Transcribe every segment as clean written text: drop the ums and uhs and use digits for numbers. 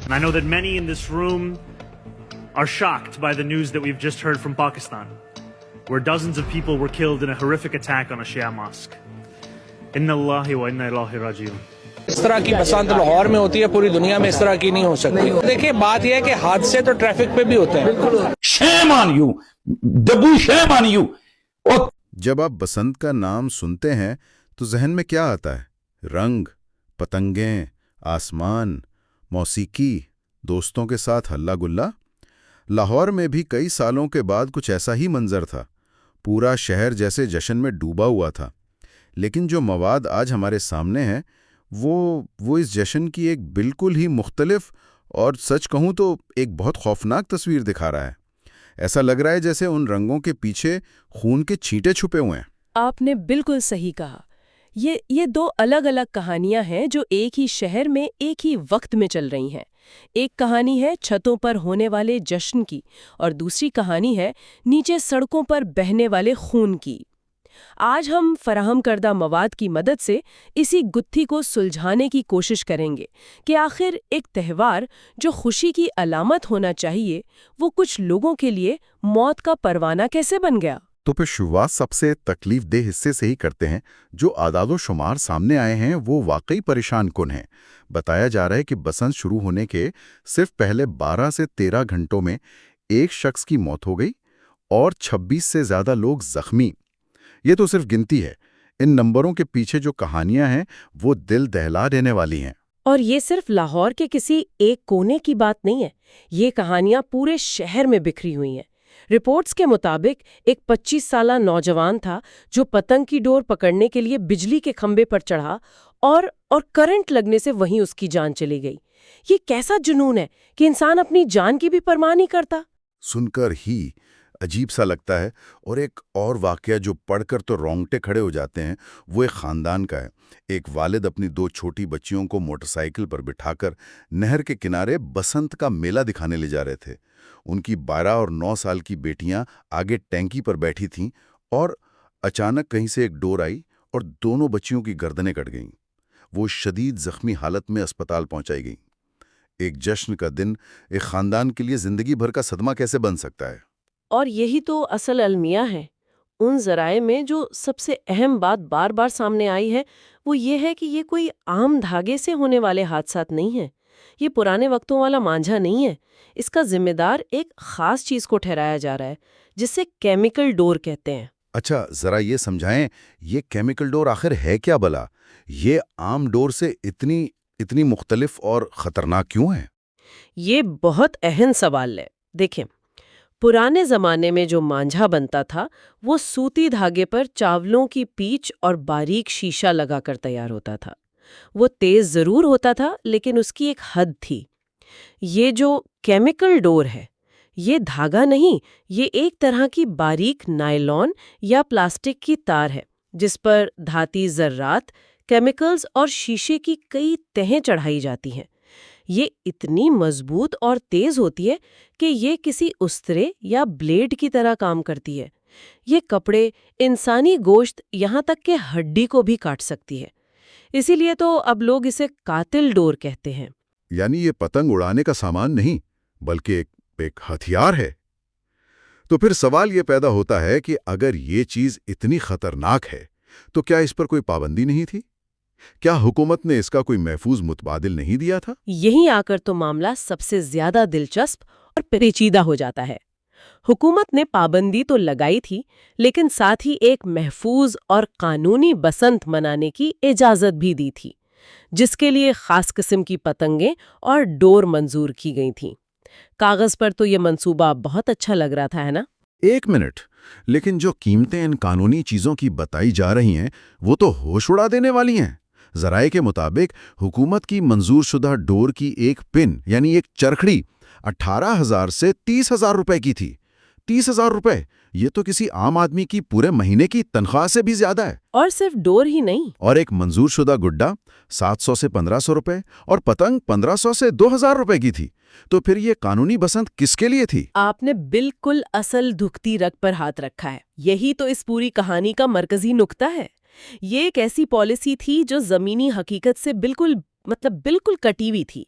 And I know that many in this room are shocked by the news that we've just heard from Pakistan, where dozens of people were killed in a horrific attack on a Shia mosque. Inna Allahi wa inna ilaihi raji'un. اس طرح کی بسنت لاہور میں ہوتی ہے، پوری دنیا میں اس طرح کی نہیں ہو سکتی. دیکھیں بات یہ ہے کہ حادثے تو ٹریفک پہ بھی ہوتے ہیں. شیم آن یو دبو، شیم آن یو. جب آپ بسنت کا نام سنتے ہیں تو ذہن میں کیا آتا ہے؟ رنگ، پتنگیں، آسمان، موسیقی، دوستوں کے ساتھ ہلا گلا. لاہور میں بھی کئی سالوں کے بعد کچھ ایسا ہی منظر تھا. پورا شہر جیسے جشن میں ڈوبا ہوا تھا. لیکن جو مواد آج ہمارے سامنے ہے وہ اس جشن کی ایک بالکل ہی مختلف اور سچ کہوں تو ایک بہت خوفناک تصویر دکھا رہا ہے. ایسا لگ رہا ہے جیسے ان رنگوں کے پیچھے خون کے چھینٹے چھپے ہوئے ہیں. آپ نے بالکل صحیح کہا. یہ دو الگ الگ کہانیاں ہیں جو ایک ہی شہر میں ایک ہی وقت میں چل رہی ہیں. ایک کہانی ہے چھتوں پر ہونے والے جشن کی اور دوسری کہانی ہے نیچے سڑکوں پر بہنے والے خون کی. آج ہم فراہم کردہ مواد کی مدد سے اسی گتھی کو سلجھانے کی کوشش کریں گے کہ آخر ایک تہوار جو خوشی کی علامت ہونا چاہیے وہ کچھ لوگوں کے لیے موت کا پروانہ کیسے بن گیا. تو پھر شروعات سب سے تکلیف دہ حصے سے ہی کرتے ہیں. جو اعداد و شمار سامنے آئے ہیں وہ واقعی پریشان کن ہیں. بتایا جا رہا ہے کہ بسنت شروع ہونے کے صرف پہلے 12 سے 13 گھنٹوں میں ایک شخص کی موت ہو گئی اور 26 سے زیادہ لوگ زخمی. یہ تو صرف گنتی ہے. ان نمبروں کے پیچھے جو کہانیاں ہیں وہ دل دہلا دینے والی ہیں. اور یہ صرف لاہور کے کسی ایک کونے کی بات نہیں ہے. یہ کہانیاں پورے شہر میں بکھری ہوئی ہیں. رپورٹس کے مطابق ایک 25 سالہ نوجوان تھا جو پتنگ کی ڈور پکڑنے کے لیے بجلی کے کھمبے پر چڑھا اور کرنٹ لگنے سے وہیں اس کی جان چلی گئی. یہ کیسا جنون ہے کہ انسان اپنی جان کی بھی پرواہ نہیں کرتا. سن کر ہی عجیب سا لگتا ہے. اور ایک اور واقعہ جو پڑھ کر تو رونگٹے کھڑے ہو جاتے ہیں وہ ایک خاندان کا ہے. ایک والد اپنی 2 چھوٹی بچیوں کو موٹر سائیکل پر بٹھا کر نہر کے کنارے بسنت کا میلہ دکھانے لے جا رہے تھے. ان کی 12 اور 9 سال کی بیٹیاں آگے ٹینکی پر بیٹھی تھیں اور اچانک کہیں سے ایک ڈور آئی اور دونوں بچیوں کی گردنیں کٹ گئیں. وہ شدید زخمی حالت میں اسپتال پہنچائی گئیں. ایک جشن کا دن ایک خاندان کے لیے زندگی بھر کا صدمہ کیسے بن سکتا ہے؟ اور یہی تو اصل المیہ ہے. ان ذرائع میں جو سب سے اہم بات بار بار سامنے آئی ہے وہ یہ ہے کہ یہ کوئی عام دھاگے سے ہونے والے حادثات نہیں ہیں. یہ پرانے وقتوں والا مانجھا نہیں ہے. اس کا ذمہ دار ایک خاص چیز کو ٹھہرایا جا رہا ہے جسے کیمیکل ڈور کہتے ہیں. اچھا ذرا یہ سمجھائیں یہ کیمیکل ڈور آخر ہے کیا بلا؟ یہ عام ڈور سے اتنی مختلف اور خطرناک کیوں ہے؟ یہ بہت اہم سوال ہے. دیکھیں پرانے زمانے میں جو مانجھا بنتا تھا وہ سوتی دھاگے پر چاولوں کی پیچ اور باریک شیشہ لگا کر تیار ہوتا تھا. وہ تیز ضرور ہوتا تھا لیکن اس کی ایک حد تھی. یہ جو کیمیکل ڈور ہے یہ دھاگا نہیں، یہ ایک طرح کی باریک نائلون یا پلاسٹک کی تار ہے جس پر دھاتی ذرات، کیمیکلز اور شیشے کی کئی تہیں چڑھائی جاتی ہیں. یہ اتنی مضبوط اور تیز ہوتی ہے کہ یہ کسی استرے یا بلیڈ کی طرح کام کرتی ہے. یہ کپڑے، انسانی گوشت، یہاں تک کہ ہڈی کو بھی کاٹ سکتی ہے. اسی لیے تو اب لوگ اسے قاتل ڈور کہتے ہیں. یعنی یہ پتنگ اڑانے کا سامان نہیں بلکہ ایک ہتھیار ہے. تو پھر سوال یہ پیدا ہوتا ہے کہ اگر یہ چیز اتنی خطرناک ہے تو کیا اس پر کوئی پابندی نہیں تھی؟ کیا حکومت نے اس کا کوئی محفوظ متبادل نہیں دیا تھا؟ یہیں آ کر تو معاملہ سب سے زیادہ دلچسپ اور پیچیدہ ہو جاتا ہے. حکومت نے پابندی تو لگائی تھی لیکن ساتھ ہی ایک محفوظ اور قانونی بسنت منانے کی اجازت بھی دی تھی جس کے لیے خاص قسم کی پتنگیں اور ڈور منظور کی گئی تھیں. کاغذ پر تو یہ منصوبہ بہت اچھا لگ رہا تھا، ہے نا؟ ایک منٹ، لیکن جو قیمتیں ان قانونی چیزوں کی بتائی جا رہی ہیں وہ تو ہوش اڑا دینے والی ہیں. ذرائع کے مطابق حکومت کی منظور شدہ ڈور کی ایک پن یعنی ایک چرخڑی 18,000 سے 30,000 روپے کی تھی. 30,000 روپے، یہ تو کسی عام آدمی کی پورے مہینے کی تنخواہ سے بھی زیادہ ہے. اور صرف ڈور ہی نہیں. اور ایک منظور شدہ گڈا 700 سے 1,500 روپے اور پتنگ 1,500 سے 2,000 روپے کی تھی. تو پھر یہ قانونی بسنت کس کے لیے تھی؟ آپ نے بالکل اصل دھکتی رگ پر ہاتھ رکھا ہے. یہی تو اس پوری کہانی کا مرکزی نقطہ ہے. یہ ایک ایسی پالیسی تھی جو زمینی حقیقت سے بالکل کٹی ہوئی تھی.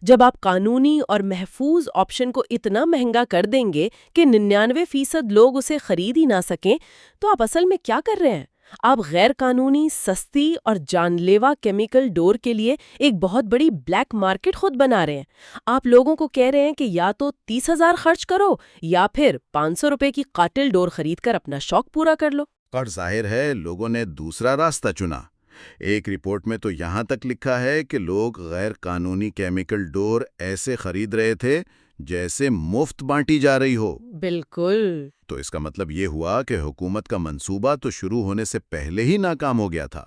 جب آپ قانونی اور محفوظ آپشن کو اتنا مہنگا کر دیں گے کہ 99% لوگ اسے خرید ہی نہ سکیں، تو آپ اصل میں کیا کر رہے ہیں؟ آپ غیر قانونی، سستی اور جان لیوا کیمیکل ڈور کے لیے ایک بہت بڑی بلیک مارکیٹ خود بنا رہے ہیں۔ آپ لوگوں کو کہہ رہے ہیں کہ یا تو 30,000 خرچ کرو یا پھر 500 روپے کی قاتل ڈور خرید کر اپنا شوق پورا کر لو۔ اور ظاہر ہے لوگوں نے دوسرا راستہ چنا۔ ایک رپورٹ میں تو یہاں تک لکھا ہے کہ لوگ غیر قانونی کیمیکل ڈور ایسے خرید رہے تھے جیسے مفت بانٹی جا رہی ہو۔ بالکل۔ تو اس کا مطلب یہ ہوا کہ حکومت کا منصوبہ تو شروع ہونے سے پہلے ہی ناکام ہو گیا تھا۔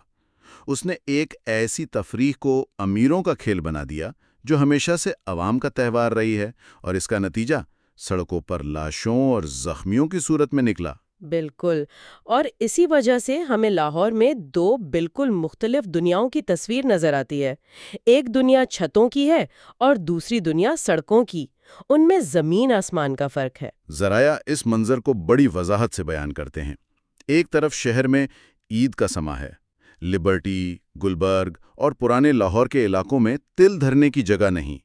اس نے ایک ایسی تفریح کو امیروں کا کھیل بنا دیا جو ہمیشہ سے عوام کا تہوار رہی ہے، اور اس کا نتیجہ سڑکوں پر لاشوں اور زخمیوں کی صورت میں نکلا۔ بالکل، اور اسی وجہ سے ہمیں لاہور میں دو بالکل مختلف دنیاؤں کی تصویر نظر آتی ہے۔ ایک دنیا چھتوں کی ہے اور دوسری دنیا سڑکوں کی۔ ان میں زمین آسمان کا فرق ہے۔ ذرائع اس منظر کو بڑی وضاحت سے بیان کرتے ہیں۔ ایک طرف شہر میں عید کا سماں ہے، لبرٹی، گلبرگ اور پرانے لاہور کے علاقوں میں تل دھرنے کی جگہ نہیں۔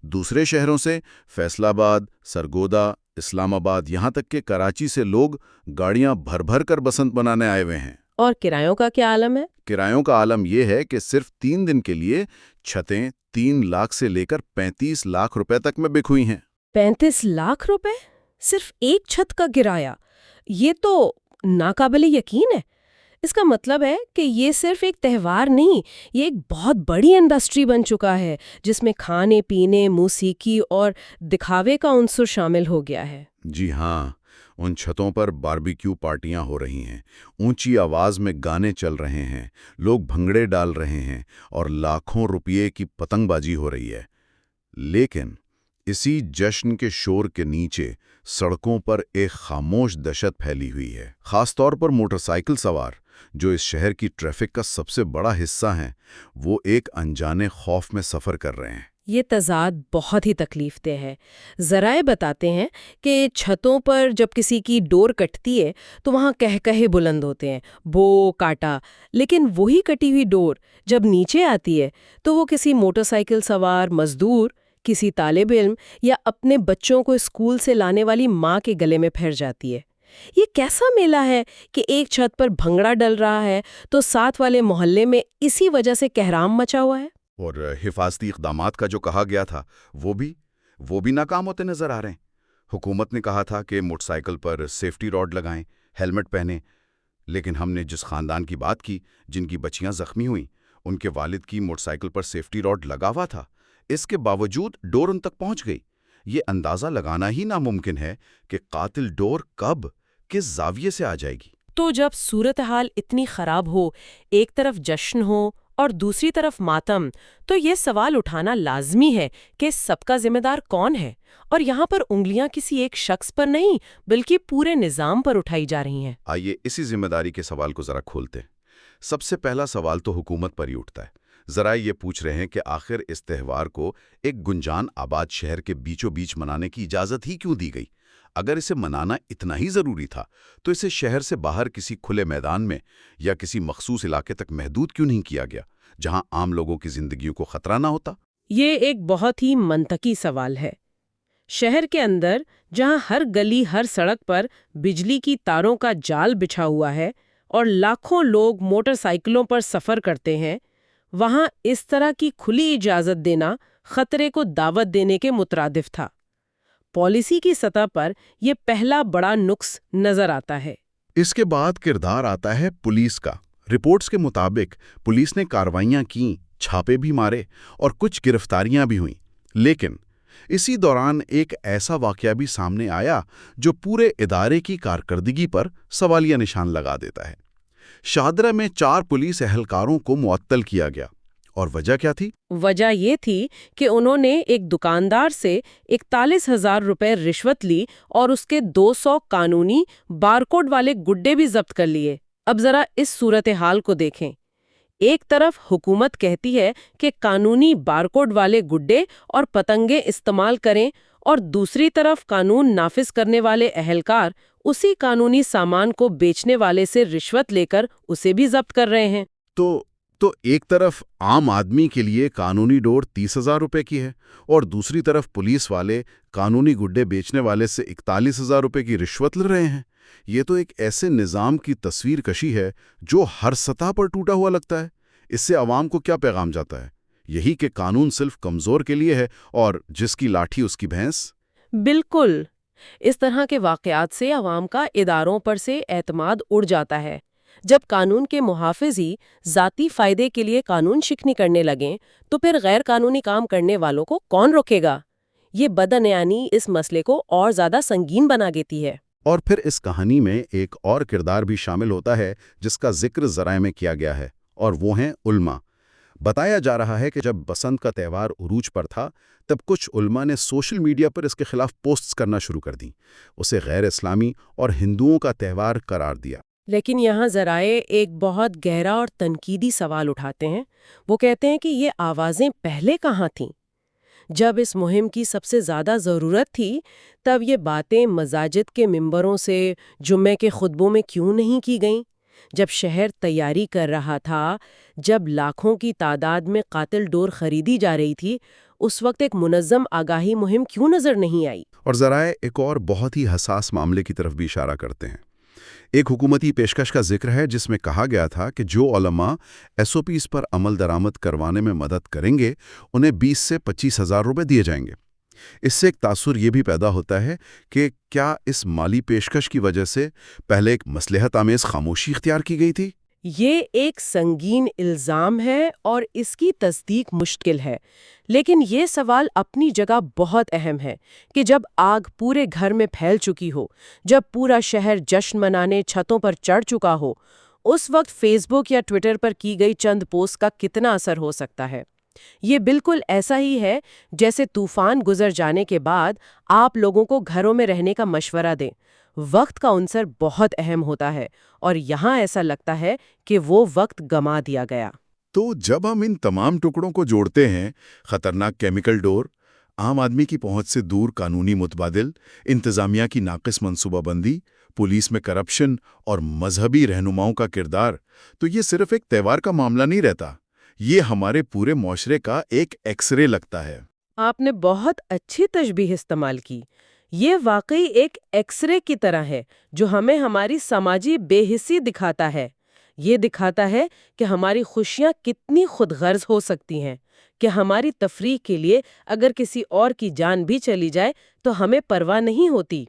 دوسرے شہروں سے فیصل آباد، سرگودا، اسلام آباد، یہاں تک کہ کراچی سے لوگ گاڑیاں بھر بھر کر بسنت منانے آئے ہوئے ہیں۔ اور کرایوں کا کیا عالم ہے؟ کرایوں کا عالم یہ ہے کہ صرف 3 دن کے لیے چھتیں 3 لاکھ سے لے کر 35 لاکھ روپے تک میں بک ہوئی ہیں۔ 35 لاکھ روپے صرف ایک چھت کا کرایہ؟ یہ تو ناقابل یقین ہے۔ اس کا مطلب ہے کہ یہ صرف ایک تہوار نہیں، یہ ایک بہت بڑی انڈسٹری بن چکا ہے جس میں کھانے پینے، موسیقی اور دکھاوے کا عنصر شامل ہو گیا ہے۔ جی ہاں، ان چھتوں پر باربیکیو پارٹیاں ہو رہی ہیں، اونچی آواز میں گانے چل رہے ہیں، لوگ بھنگڑے ڈال رہے ہیں اور لاکھوں روپے کی پتنگ بازی ہو رہی ہے۔ لیکن اسی جشن کے شور کے نیچے سڑکوں پر ایک خاموش دہشت پھیلی ہوئی ہے، خاص طور پر موٹر سائیکل سوار جو اس شہر کی ٹریفک کا سب سے بڑا حصہ ہیں، وہ ایک انجانے خوف میں سفر کر رہے ہیں۔ یہ تضاد بہت ہی تکلیف دہ ہے۔ ذرائع بتاتے ہیں کہ چھتوں پر جب کسی کی ڈور کٹتی ہے تو وہاں کہے بلند ہوتے ہیں، بو کاٹا، لیکن وہی کٹی ہوئی ڈور جب نیچے آتی ہے تو وہ کسی موٹر سائیکل سوار مزدور، کسی طالب علم یا اپنے بچوں کو اسکول سے لانے والی ماں کے گلے میں پھر جاتی ہے۔ یہ کیسا میلہ ہے کہ ایک چھت پر بھنگڑا ڈل رہا ہے تو ساتھ والے محلے میں اسی وجہ سے کہرام مچا ہوا ہے۔ اور حفاظتی اقدامات کا جو کہا گیا تھا وہ بھی ناکام ہوتے نظر آ رہے ہیں۔ حکومت نے کہا تھا کہ موٹر سائیکل پر سیفٹی راڈ لگائیں، ہیلمٹ پہنیں، لیکن ہم نے جس خاندان کی بات کی جن کی بچیاں زخمی ہوئیں، ان کے والد کی موٹر سائیکل پر سیفٹی راڈ لگا ہوا تھا، اس کے باوجود ڈور ان تک پہنچ گئی۔ یہ اندازہ لگانا ہی ناممکن ہے کہ قاتل ڈور کب کس زاویے سے آ جائے گی۔ تو جب صورتحال اتنی خراب ہو، ایک طرف جشن ہو اور دوسری طرف ماتم، تو یہ سوال اٹھانا لازمی ہے کہ سب کا ذمہ دار کون ہے؟ اور یہاں پر انگلیاں کسی ایک شخص پر نہیں بلکہ پورے نظام پر اٹھائی جا رہی ہیں۔ آئیے اسی ذمہ داری کے سوال کو ذرا کھولتے ہیں۔ سب سے پہلا سوال تو حکومت پر ہی اٹھتا ہے۔ ذرائع یہ پوچھ رہے ہیں کہ آخر اس تہوار کو ایک گنجان آباد شہر کے بیچوں بیچ منانے کی اجازت ہی کیوں دی گئی؟ اگر اسے منانا اتنا ہی ضروری تھا تو اسے شہر سے باہر کسی کھلے میدان میں یا کسی مخصوص علاقے تک محدود کیوں نہیں کیا گیا جہاں عام لوگوں کی زندگیوں کو خطرہ نہ ہوتا؟ یہ ایک بہت ہی منطقی سوال ہے۔ شہر کے اندر جہاں ہر گلی، ہر سڑک پر بجلی کی تاروں کا جال بچھا ہوا ہے اور لاکھوں لوگ موٹر سائیکلوں پر سفر کرتے ہیں، وہاں اس طرح کی کھلی اجازت دینا خطرے کو دعوت دینے کے مترادف تھا۔ پالیسی کی سطح پر یہ پہلا بڑا نقص نظر آتا ہے۔ اس کے بعد کردار آتا ہے پولیس کا۔ رپورٹس کے مطابق پولیس نے کارروائیاں کیں، چھاپے بھی مارے اور کچھ گرفتاریاں بھی ہوئیں، لیکن اسی دوران ایک ایسا واقعہ بھی سامنے آیا جو پورے ادارے کی کارکردگی پر سوالیہ نشان لگا دیتا ہے۔ شاہدرہ میں 4 پولیس اہلکاروں کو معطل کیا گیا، اور وجہ کیا تھی؟ وجہ یہ تھی کہ انہوں نے ایک دکاندار سے 41,000 روپے رشوت لی اور اس کے 200 قانونی بارکوڈ والے گڈے بھی ضبط کر لیے۔ اب ذرا اس صورتحال کو دیکھیں۔ ایک طرف حکومت کہتی ہے کہ قانونی بارکوڈ والے گڈے اور پتنگیں استعمال کریں، اور دوسری طرف قانون نافذ کرنے والے اہلکار اسی قانونی سامان کو بیچنے والے سے رشوت لے کر اسے بھی ضبط کر رہے ہیں۔ تو تو ایک طرف عام آدمی کے لیے قانونی ڈور 30,000 روپے کی ہے اور دوسری طرف پولیس والے قانونی گڈے بیچنے والے سے 41,000 روپے کی رشوت لے رہے ہیں۔ یہ تو ایک ایسے نظام کی تصویر کشی ہے جو ہر سطح پر ٹوٹا ہوا لگتا ہے۔ اس سے عوام کو کیا پیغام جاتا ہے؟ یہی کہ قانون صرف کمزور کے لیے ہے اور جس کی لاٹھی اس کی بھینس۔ بالکل، اس طرح کے واقعات سے عوام کا اداروں پر سے اعتماد اڑ جاتا ہے۔ جب قانون کے محافظ ہی ذاتی فائدے کے لیے قانون شکنی کرنے لگیں تو پھر غیر قانونی کام کرنے والوں کو کون روکے گا؟ یہ بدعنوانی اس مسئلے کو اور زیادہ سنگین بنا دیتی ہے۔ اور پھر اس کہانی میں ایک اور کردار بھی شامل ہوتا ہے جس کا ذکر ذرائع میں کیا گیا ہے، اور وہ ہیں علماء۔ بتایا جا رہا ہے کہ جب بسنت کا تہوار عروج پر تھا تب کچھ علماء نے سوشل میڈیا پر اس کے خلاف پوسٹس کرنا شروع کر دیں، اسے غیر اسلامی اور ہندوؤں کا تہوار قرار دیا۔ لیکن یہاں ذرائع ایک بہت گہرا اور تنقیدی سوال اٹھاتے ہیں۔ وہ کہتے ہیں کہ یہ آوازیں پہلے کہاں تھیں؟ جب اس مہم کی سب سے زیادہ ضرورت تھی تب یہ باتیں مساجد کے ممبروں سے جمعے کے خطبوں میں کیوں نہیں کی گئیں؟ جب شہر تیاری کر رہا تھا، جب لاکھوں کی تعداد میں قاتل ڈور خریدی جا رہی تھی، اس وقت ایک منظم آگاہی مہم کیوں نظر نہیں آئی؟ اور ذرائع ایک اور بہت ہی حساس معاملے کی طرف بھی اشارہ کرتے ہیں۔ ایک حکومتی پیشکش کا ذکر ہے جس میں کہا گیا تھا کہ جو علماء SOPs پر عمل درآمد کروانے میں مدد کریں گے انہیں 20 سے 25,000 روپے دیے جائیں گے۔ اس سے ایک تاثر یہ بھی پیدا ہوتا ہے کہ کیا اس مالی پیشکش کی وجہ سے پہلے ایک مصلحت آمیز خاموشی اختیار کی گئی تھی؟ یہ ایک سنگین الزام ہے اور اس کی تصدیق مشکل ہے، لیکن یہ سوال اپنی جگہ بہت اہم ہے کہ جب آگ پورے گھر میں پھیل چکی ہو، جب پورا شہر جشن منانے چھتوں پر چڑھ چکا ہو، اس وقت فیس بک یا ٹویٹر پر کی گئی چند پوسٹ کا کتنا اثر ہو سکتا ہے؟ یہ بالکل ایسا ہی ہے جیسے طوفان گزر جانے کے بعد آپ لوگوں کو گھروں میں رہنے کا مشورہ دیں۔ وقت کا عنصر بہت اہم ہوتا ہے اور یہاں ایسا لگتا ہے کہ وہ وقت گما دیا گیا۔ تو جب ہم ان تمام ٹکڑوں کو جوڑتے ہیں، خطرناک کیمیکل ڈور، عام آدمی کی پہنچ سے دور قانونی متبادل، انتظامیہ کی ناقص منصوبہ بندی، پولیس میں کرپشن اور مذہبی رہنماؤں کا کردار، تو یہ صرف ایک تہوار کا معاملہ نہیں رہتا، یہ ہمارے پورے معاشرے کا ایک ایکس رے لگتا ہے۔ آپ نے بہت اچھی تشبیہ استعمال کی۔ یہ واقعی ایک ایکس رے کی طرح ہے جو ہمیں ہماری سماجی بے حسی دکھاتا ہے۔ یہ دکھاتا ہے کہ ہماری خوشیاں کتنی خود غرض ہو سکتی ہیں، کہ ہماری تفریح کے لیے اگر کسی اور کی جان بھی چلی جائے تو ہمیں پرواہ نہیں ہوتی۔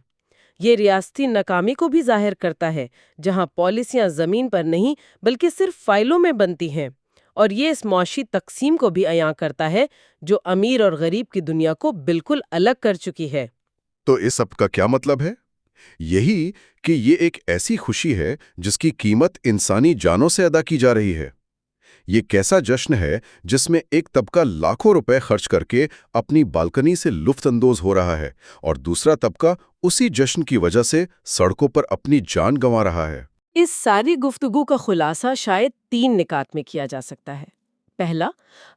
یہ ریاستی ناکامی کو بھی ظاہر کرتا ہے، جہاں پالیسیاں زمین پر نہیں بلکہ صرف فائلوں میں بنتی ہیں، اور یہ اس معاشی تقسیم کو بھی عیاں کرتا ہے جو امیر اور غریب کی دنیا کو بالکل الگ کر چکی ہے۔ تو اس سب کا کیا مطلب ہے؟ یہی کہ یہ ایک ایسی خوشی ہے جس کی قیمت انسانی جانوں سے ادا کی جا رہی ہے۔ یہ کیسا جشن ہے جس میں ایک طبقہ لاکھوں روپے خرچ کر کے اپنی بالکنی سے لطف اندوز ہو رہا ہے اور دوسرا طبقہ اسی جشن کی وجہ سے سڑکوں پر اپنی جان گنوا رہا ہے۔ اس ساری گفتگو کا خلاصہ شاید 3 نکات میں کیا جا سکتا ہے۔ پہلا،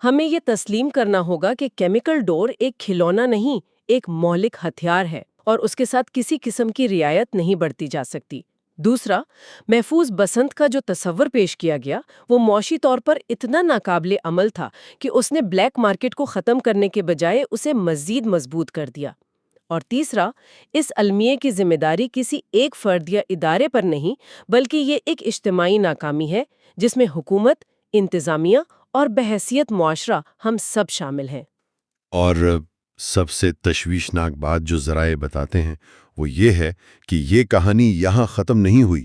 ہمیں یہ تسلیم کرنا ہوگا کہ کیمیکل ڈور ایک کھلونا نہیں، ایک مہلک ہتھیار ہے اور اس کے ساتھ کسی قسم کی رعایت نہیں برتی جا سکتی۔ دوسرا، محفوظ بسنت کا جو تصور پیش کیا گیا وہ معاشی طور پر اتنا ناقابل عمل تھا کہ اس نے بلیک مارکیٹ کو ختم کرنے کے بجائے اسے مزید مضبوط کر دیا۔ اور تیسرا، اس المیے کی ذمہ داری کسی ایک فرد یا ادارے پر نہیں بلکہ یہ ایک اجتماعی ناکامی ہے جس میں حکومت، انتظامیہ اور بحیثیت معاشرہ ہم سب شامل ہیں۔ اور سب سے تشویشناک بات جو ذرائع بتاتے ہیں وہ یہ ہے کہ یہ کہانی یہاں ختم نہیں ہوئی،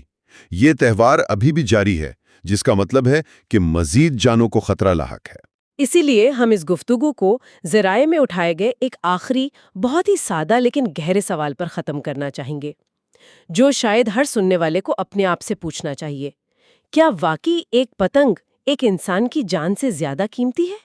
یہ تہوار ابھی بھی جاری ہے، جس کا مطلب ہے کہ مزید جانوں کو خطرہ لاحق ہے۔ اسی لیے ہم اس گفتگو کو ذرائع میں اٹھائے گئے ایک آخری بہت ہی سادہ لیکن گہرے سوال پر ختم کرنا چاہیں گے، جو شاید ہر سننے والے کو اپنے آپ سے پوچھنا چاہیے۔ کیا واقعی ایک پتنگ ایک انسان کی جان سے زیادہ قیمتی ہے؟